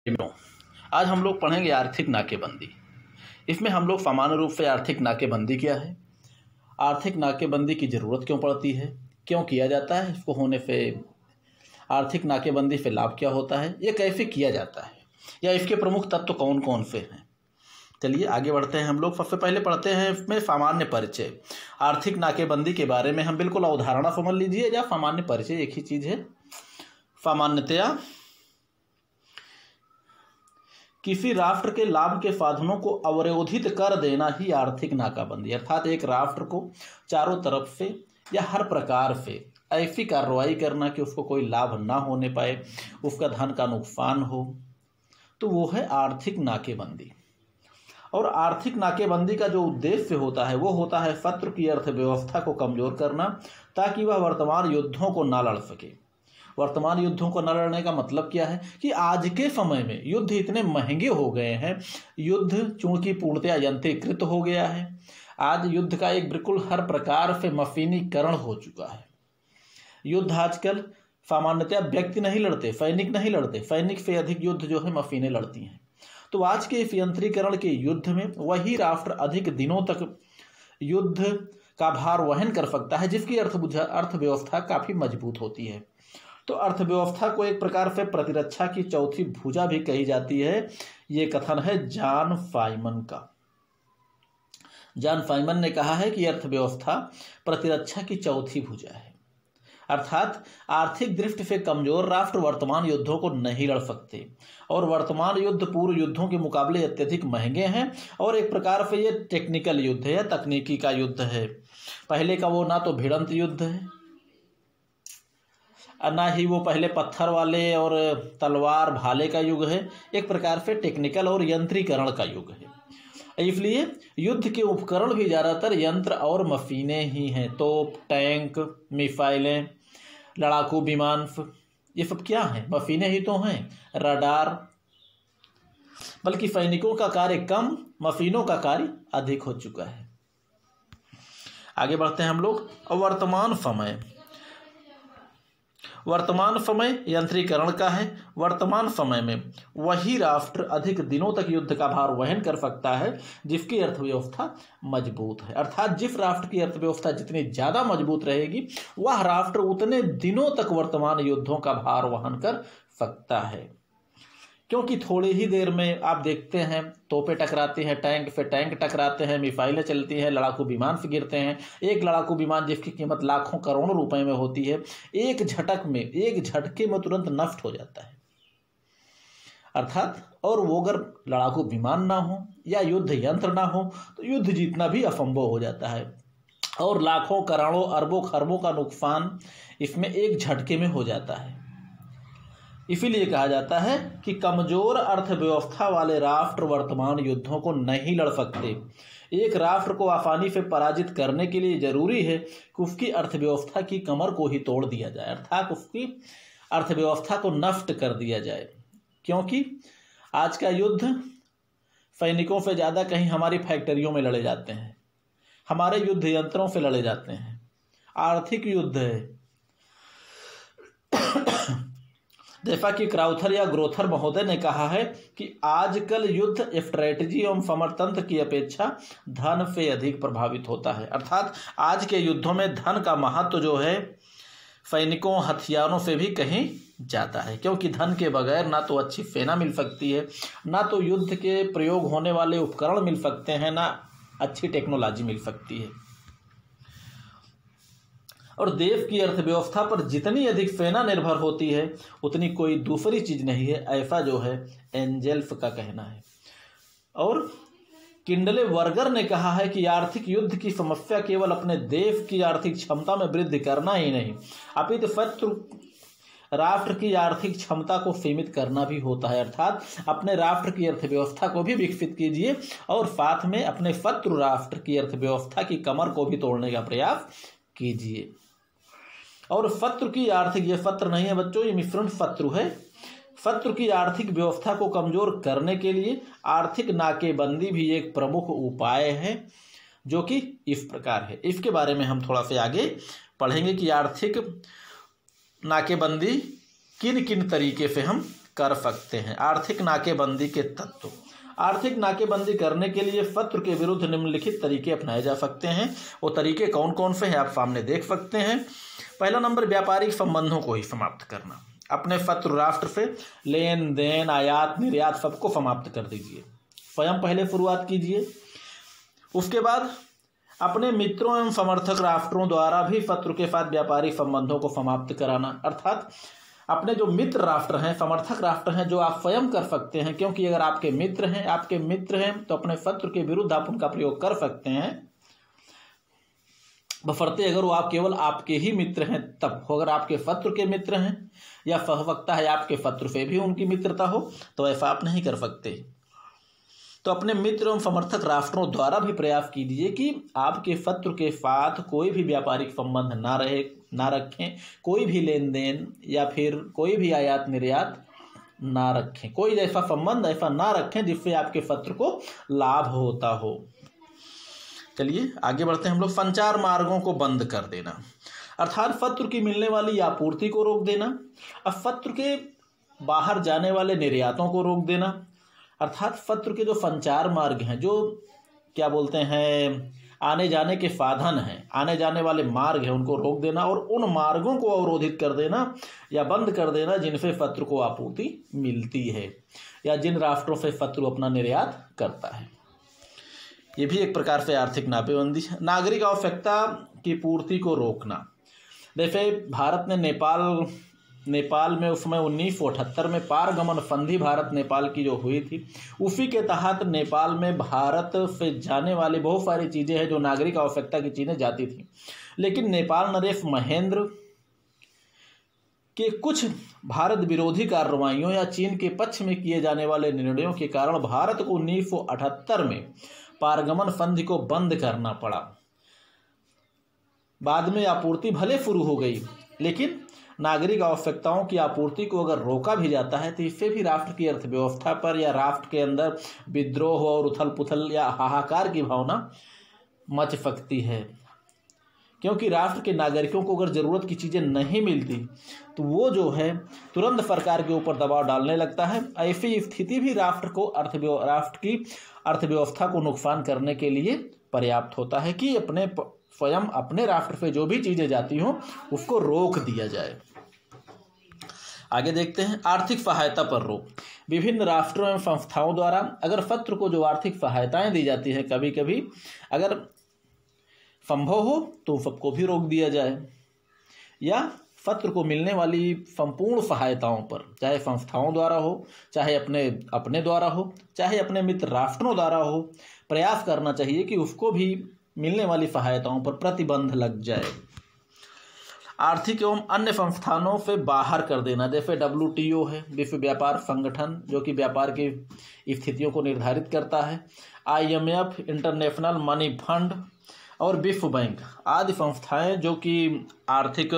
आज हम लोग पढ़ेंगे आर्थिक नाकेबंदी। इसमें हम लोग सामान्य रूप से आर्थिक नाकेबंदी क्या है, आर्थिक नाकेबंदी की ज़रूरत क्यों पड़ती है, क्यों किया जाता है, इसको होने से आर्थिक नाकेबंदी से लाभ क्या होता है, ये कैसे किया जाता है, या इसके प्रमुख तत्व कौन कौन से हैं। चलिए आगे बढ़ते हैं। हम लोग सबसे पहले पढ़ते हैं इसमें सामान्य परिचय। आर्थिक नाकेबंदी के बारे में हम बिल्कुल अवधारणा समझ लीजिए, या सामान्य परिचय एक ही चीज़ है। सामान्यतया किसी राष्ट्र के लाभ के साधनों को अवरोधित कर देना ही आर्थिक नाकाबंदी, अर्थात एक राष्ट्र को चारों तरफ से या हर प्रकार से ऐसी कार्रवाई करना कि उसको कोई लाभ ना होने पाए, उसका धन का नुकसान हो, तो वो है आर्थिक नाकेबंदी। और आर्थिक नाकेबंदी का जो उद्देश्य होता है वो होता है शत्रु की अर्थव्यवस्था को कमजोर करना, ताकि वह वर्तमान युद्धों को ना लड़ सके। वर्तमान युद्धों को न लड़ने का मतलब क्या है कि आज के समय में युद्ध इतने महंगे हो गए हैं, युद्ध चूंकि पूर्णतया यंत्रीकृत हो गया है, आज युद्ध का एक बिल्कुल हर प्रकार से मशीनीकरण हो चुका है। युद्ध आजकल सामान्यतया व्यक्ति नहीं लड़ते, सैनिक नहीं लड़ते, सैनिक से अधिक युद्ध जो है मशीनें लड़ती हैं। तो आज के इस यंत्रीकरण के युद्ध में वही राष्ट्र अधिक दिनों तक युद्ध का भार वहन कर सकता है, जिसकी अर्थव्यवस्था काफ़ी मजबूत होती है। तो अर्थव्यवस्था को एक प्रकार से प्रतिरक्षा की चौथी भुजा भी कही जाती है। ये कथन है जॉन फाइमन का। जॉन फाइमन ने कहा है कि अर्थव्यवस्था प्रतिरक्षा की चौथी भुजा है, अर्थात आर्थिक दृष्टि से कमजोर राष्ट्र वर्तमान युद्धों को नहीं लड़ सकते, और वर्तमान युद्ध पूर्व युद्धों के मुकाबले अत्यधिक महंगे हैं, और एक प्रकार से ये टेक्निकल युद्ध है, तकनीकी का युद्ध है। पहले का वो ना तो भिड़ंत युद्ध है, ना ही वो पहले पत्थर वाले और तलवार भाले का युग है, एक प्रकार से टेक्निकल और यंत्रीकरण का युग है। इसलिए युद्ध के उपकरण भी ज़्यादातर यंत्र और मशीनें ही हैं। तोप, टैंक, मिसाइलें, लड़ाकू विमान, ये सब क्या हैं? मशीनें ही तो हैं। रडार, बल्कि सैनिकों का कार्य कम, मशीनों का कार्य अधिक हो चुका है। आगे बढ़ते हैं हम लोग। वर्तमान समय यंत्रीकरण का है। वर्तमान समय में वही राष्ट्र अधिक दिनों तक युद्ध का भार वहन कर सकता है जिसकी अर्थव्यवस्था मजबूत है, अर्थात जिस राष्ट्र की अर्थव्यवस्था जितनी ज़्यादा मजबूत रहेगी वह राष्ट्र उतने दिनों तक वर्तमान युद्धों का भार वहन कर सकता है। क्योंकि थोड़ी ही देर में आप देखते हैं तोपें टकराती हैं, टैंक से टैंक टकराते हैं, मिसाइलें चलती हैं, लड़ाकू विमान से गिरते हैं। एक लड़ाकू विमान जिसकी कीमत लाखों करोड़ों रुपए में होती है, एक झटके में तुरंत नष्ट हो जाता है। अर्थात और वो अगर लड़ाकू विमान ना हो या युद्ध यंत्र ना हो तो युद्ध जीतना भी असंभव हो जाता है, और लाखों करोड़ों अरबों खरबों का नुकसान इसमें एक झटके में हो जाता है। इसीलिए कहा जाता है कि कमजोर अर्थव्यवस्था वाले राष्ट्र वर्तमान युद्धों को नहीं लड़ सकते। एक राष्ट्र को आसानी से पराजित करने के लिए जरूरी है कि उसकी अर्थव्यवस्था की कमर को ही तोड़ दिया जाए, अर्थात उसकी अर्थव्यवस्था को नष्ट कर दिया जाए। क्योंकि आज का युद्ध सैनिकों से ज़्यादा कहीं हमारी फैक्ट्रियों में लड़े जाते हैं, हमारे युद्ध यंत्रों से लड़े जाते हैं, आर्थिक युद्ध है। जैसा कि क्राउथर या ग्रोथर महोदय ने कहा है कि आजकल युद्ध स्ट्रेटजी एवं समरतंत्र की अपेक्षा धन से अधिक प्रभावित होता है, अर्थात आज के युद्धों में धन का महत्व जो है सैनिकों हथियारों से भी कहीं जाता है। क्योंकि धन के बगैर ना तो अच्छी सेना मिल सकती है, ना तो युद्ध के प्रयोग होने वाले उपकरण मिल सकते हैं, ना अच्छी टेक्नोलॉजी मिल सकती है। और देश की अर्थव्यवस्था पर जितनी अधिक सेना निर्भर होती है उतनी कोई दूसरी चीज़ नहीं है, ऐसा जो है एंजेल्स का कहना है। और किंडले वर्गर ने कहा है कि आर्थिक युद्ध की समस्या केवल अपने देश की आर्थिक क्षमता में वृद्धि करना ही नहीं, अपितु शत्रु राष्ट्र की आर्थिक क्षमता को सीमित करना भी होता है, अर्थात अपने राष्ट्र की अर्थव्यवस्था को भी विकसित कीजिए और साथ में अपने शत्रु राष्ट्र की अर्थव्यवस्था की कमर को भी तोड़ने का प्रयास कीजिए। और शत्रु की आर्थिक, ये शत्रु नहीं है बच्चों, ये मिश्रण शत्रु है। शत्रु की आर्थिक व्यवस्था को कमजोर करने के लिए आर्थिक नाकेबंदी भी एक प्रमुख उपाय है, जो कि इस प्रकार है। इसके बारे में हम थोड़ा सा आगे पढ़ेंगे कि आर्थिक नाकेबंदी किन किन तरीके से हम कर सकते हैं। आर्थिक नाकेबंदी के तत्व। आर्थिक नाकेबंदी करने के लिए शत्रु के विरुद्ध निम्नलिखित तरीके अपनाए जा सकते हैं। वो तरीके कौन कौन से हैं आप सामने देख सकते हैं। पहला नंबर, व्यापारिक संबंधों को ही समाप्त करना। अपने शत्रु राष्ट्र से लेन देन, आयात निर्यात सबको समाप्त कर दीजिए। स्वयं पहले शुरुआत कीजिए। उसके बाद अपने मित्रों एवं समर्थक राष्ट्रों द्वारा भी शत्रु के साथ व्यापारिक संबंधों को समाप्त कराना। अर्थात अपने जो मित्र राष्ट्र हैं, समर्थक राष्ट्र हैं, जो आप स्वयं कर सकते हैं, क्योंकि अगर आपके मित्र हैं तो अपने शत्रु के विरुद्ध आप उनका प्रयोग कर सकते हैं, बशर्ते अगर वो आप केवल आपके ही मित्र हैं तब। अगर आपके शत्रु के मित्र हैं या हो सकता है आपके शत्रु से भी उनकी मित्रता हो, तो ऐसा आप नहीं कर सकते। तो अपने मित्र एवं समर्थक राष्ट्रों द्वारा भी प्रयास कीजिए कि आपके शत्रु के साथ कोई भी व्यापारिक संबंध ना रखें, कोई भी लेन देन या फिर कोई भी आयात निर्यात ना रखें, कोई ऐसा संबंध ऐसा ना रखें जिससे आपके शत्रु को लाभ होता हो। चलिए आगे बढ़ते हैं हम लोग। संचार मार्गों को बंद कर देना, अर्थात शत्रु की मिलने वाली आपूर्ति को रोक देना। अब शत्रु के बाहर जाने वाले निर्यातों को रोक देना, अर्थात शत्रु के जो संचार मार्ग हैं, जो क्या बोलते हैं आने जाने के साधन हैं, आने जाने वाले मार्ग हैं, उनको रोक देना और उन मार्गों को अवरोधित कर देना या बंद कर देना जिनसे शत्रु को आपूर्ति मिलती है या जिन राष्ट्रों से शत्रु अपना निर्यात करता है। ये भी एक प्रकार से आर्थिक नाकेबंदी है। नागरिक आवश्यकता की पूर्ति को रोकना। जैसे भारत ने नेपाल में उस समय 1978 में पारगमन संधि भारत नेपाल की जो हुई थी, उसी के तहत नेपाल में भारत से जाने वाली बहुत सारी चीज़ें हैं जो नागरिक आवश्यकता की चीज़ें जाती थी, लेकिन नेपाल नरेश महेंद्र के कुछ भारत विरोधी कार्रवाइयों या चीन के पक्ष में किए जाने वाले निर्णयों के कारण भारत को 1978 में पारगमन संधि को बंद करना पड़ा। बाद में आपूर्ति भले शुरू हो गई, लेकिन नागरिक आवश्यकताओं की आपूर्ति को अगर रोका भी जाता है तो इससे भी राष्ट्र की अर्थव्यवस्था पर या राष्ट्र के अंदर विद्रोह और उथल पुथल या हाहाकार की भावना मच सकती है, क्योंकि राष्ट्र के नागरिकों को अगर ज़रूरत की चीज़ें नहीं मिलती तो वो जो है तुरंत सरकार के ऊपर दबाव डालने लगता है। ऐसी स्थिति भी राष्ट्र की अर्थव्यवस्था को नुकसान करने के लिए पर्याप्त होता है कि स्वयं अपने राष्ट्र से जो भी चीज़ें जाती हों उसको रोक दिया जाए। आगे देखते हैं, आर्थिक सहायता पर रोक। विभिन्न राष्ट्रों एवं संस्थाओं द्वारा अगर शत्रु को जो आर्थिक सहायताएं दी जाती हैं, कभी कभी अगर संभव हो तो सबको भी रोक दिया जाए, या शत्रु को मिलने वाली संपूर्ण सहायताओं पर, चाहे संस्थाओं द्वारा हो, चाहे अपने द्वारा हो, चाहे अपने मित्र राष्ट्रों द्वारा हो, प्रयास करना चाहिए कि उसको भी मिलने वाली सहायताओं पर प्रतिबंध लग जाए। आर्थिक एवं अन्य संस्थानों से बाहर कर देना, जैसे WTO है, विश्व व्यापार संगठन, जो कि व्यापार की स्थितियों को निर्धारित करता है, IMF, इंटरनेशनल मनी फंड और विश्व बैंक आदि संस्थाएं जो कि आर्थिक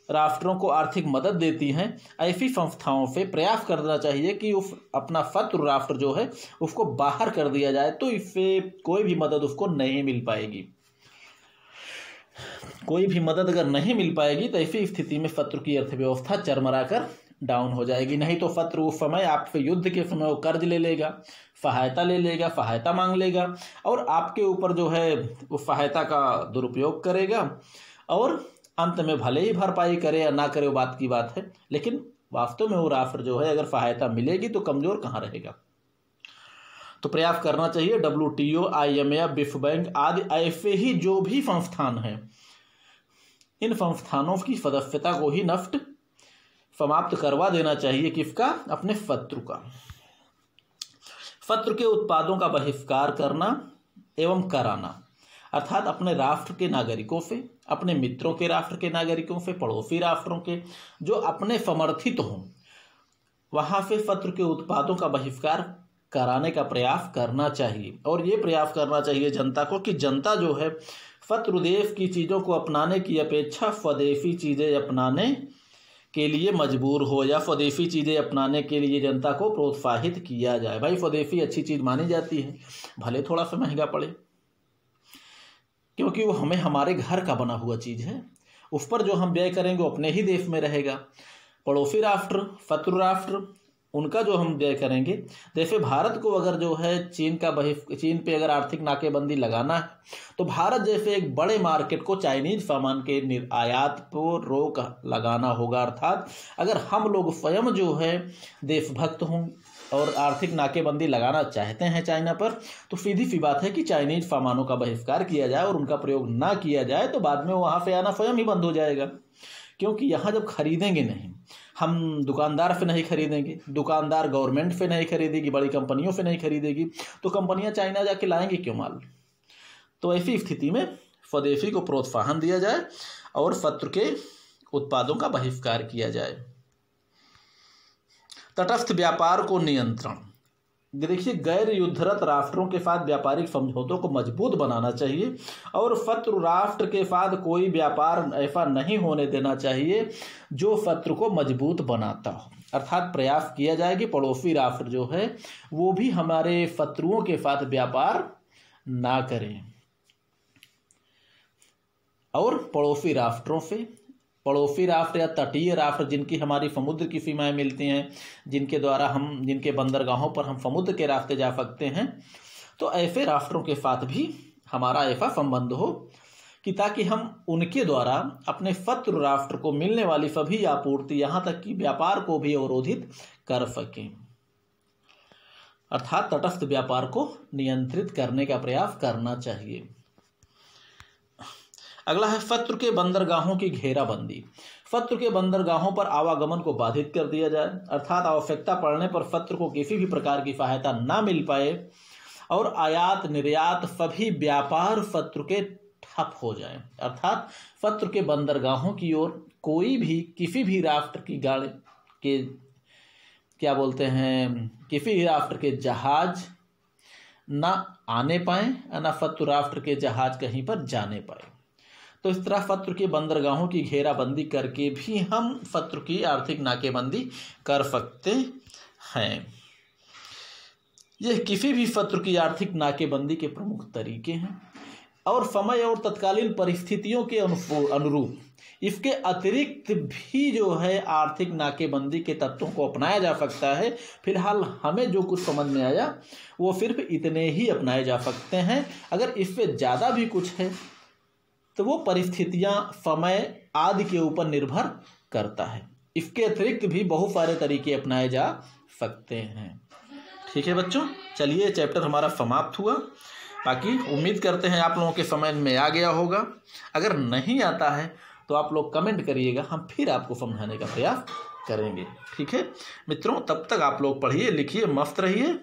राष्ट्रों को आर्थिक मदद देती हैं, ऐसी संस्थाओं से प्रयास करना चाहिए कि उस अपना शत्रु राष्ट्र जो है उसको बाहर कर दिया जाए, तो इससे कोई भी मदद उसको नहीं मिल पाएगी। कोई भी मदद अगर नहीं मिल पाएगी तो ऐसी स्थिति में शत्रु की अर्थव्यवस्था चरमरा कर डाउन हो जाएगी। नहीं तो शत्रु उस समय आपसे युद्ध के समय वो कर्ज ले लेगा, सहायता ले लेगा, सहायता मांग लेगा और आपके ऊपर जो है उस सहायता का दुरुपयोग करेगा और अंत में भले ही भरपाई करे या ना करे वो बात की बात है, लेकिन वास्तव में वो राष्ट्र जो है अगर सहायता मिलेगी तो कमजोर कहाँ रहेगा। तो प्रयास करना चाहिए WTO, IMF, विश्व बैंक आदि ऐसे ही जो भी संस्थान हैं, इन संस्थानों की सदस्यता को ही नष्ट समाप्त करवा देना चाहिए। किसका? अपने शत्रु का। शत्रु के उत्पादों का बहिष्कार करना एवं कराना, अर्थात अपने राष्ट्र के नागरिकों से, अपने मित्रों के राष्ट्र के नागरिकों से, पड़ोसी राष्ट्रों के जो अपने समर्थित हों, वहाँ से शत्रु के उत्पादों का बहिष्कार कराने का प्रयास करना चाहिए। और ये प्रयास करना चाहिए जनता को कि जनता जो है शत्रु देश की चीज़ों को अपनाने की अपेक्षा स्वदेशी चीज़ें अपनाने के लिए मजबूर हो या स्वदेशी चीज़ें अपनाने के लिए जनता को प्रोत्साहित किया जाए। भाई स्वदेशी अच्छी चीज़ मानी जाती है, भले थोड़ा सा महंगा पड़े, क्योंकि वो हमारे घर का बना हुआ चीज़ है, उस पर जो हम व्यय करेंगे वो अपने ही देश में रहेगा। पड़ोसी राष्ट्र, शत्रु राष्ट्र, उनका जो हम व्यय करेंगे। जैसे भारत को अगर जो है चीन पे अगर आर्थिक नाकेबंदी लगाना है तो भारत जैसे एक बड़े मार्केट को चाइनीज सामान के आयात पर रोक लगाना होगा। अर्थात अगर हम लोग स्वयं जो है देशभक्त हों और आर्थिक नाकेबंदी लगाना चाहते हैं चाइना पर, तो सीधी सी बात है कि चाइनीज सामानों का बहिष्कार किया जाए और उनका प्रयोग ना किया जाए, तो बाद में वहाँ से आना स्वयं ही बंद हो जाएगा। क्योंकि यहाँ जब खरीदेंगे नहीं, हम दुकानदार से नहीं खरीदेंगे, दुकानदार गवर्नमेंट से नहीं खरीदेगी, बड़ी कंपनियों से नहीं खरीदेगी, तो कंपनियां चाइना जाके लाएंगी क्यों माल। तो ऐसी स्थिति में स्वदेशी को प्रोत्साहन दिया जाए और शत्रु के उत्पादों का बहिष्कार किया जाए। तटस्थ व्यापार को नियंत्रण। देखिए, गैर युद्धरत राष्ट्रों के साथ व्यापारिक समझौतों को मजबूत बनाना चाहिए और शत्रु राष्ट्र के साथ कोई व्यापार ऐसा नहीं होने देना चाहिए जो शत्रु को मजबूत बनाता हो। अर्थात प्रयास किया जाए कि पड़ोसी राष्ट्र जो है वो भी हमारे शत्रुओं के साथ व्यापार ना करें। और पड़ोसी राष्ट्र या तटीय राष्ट्र जिनकी हमारी समुद्र की सीमाएं मिलती हैं, जिनके बंदरगाहों पर हम समुद्र के रास्ते जा सकते हैं, तो ऐसे राष्ट्रों के साथ भी हमारा ऐसा संबंध हो कि ताकि हम उनके द्वारा अपने शत्रु राष्ट्र को मिलने वाली सभी आपूर्ति यहाँ तक कि व्यापार को भी अवरोधित कर सकें। अर्थात तटस्थ व्यापार को नियंत्रित करने का प्रयास करना चाहिए। अगला है शत्रु के बंदरगाहों की घेराबंदी। शत्रु के बंदरगाहों पर आवागमन को बाधित कर दिया जाए, अर्थात आवश्यकता पड़ने पर शत्रु को किसी भी प्रकार की सहायता ना मिल पाए और आयात निर्यात सभी व्यापार शत्रु के ठप हो जाए। अर्थात शत्रु के बंदरगाहों की ओर कोई भी किसी भी राष्ट्र की गाड़ी के किसी भी राष्ट्र के जहाज ना आने पाए, ना शत्रु राष्ट्र के जहाज कहीं पर जाने पाए। तो इस तरह शत्रु के बंदरगाहों की घेराबंदी करके भी हम शत्रु की आर्थिक नाकेबंदी कर सकते हैं। यह किसी भी शत्रु की आर्थिक नाकेबंदी के प्रमुख तरीके हैं और समय और तत्कालीन परिस्थितियों के अनुरूप इसके अतिरिक्त भी जो है आर्थिक नाकेबंदी के तत्वों को अपनाया जा सकता है। फिलहाल हमें जो कुछ समझ में आया वो सिर्फ इतने ही अपनाए जा सकते हैं। अगर इससे ज़्यादा भी कुछ है तो वो परिस्थितियां, समय आदि के ऊपर निर्भर करता है। इसके अतिरिक्त भी बहुत सारे तरीके अपनाए जा सकते हैं। ठीक है बच्चों, चलिए चैप्टर हमारा समाप्त हुआ। बाकी उम्मीद करते हैं आप लोगों के समझ में आ गया होगा। अगर नहीं आता है तो आप लोग कमेंट करिएगा, हम फिर आपको समझाने का प्रयास करेंगे। ठीक है मित्रों, तब तक आप लोग पढ़िए लिखिए, मस्त रहिए।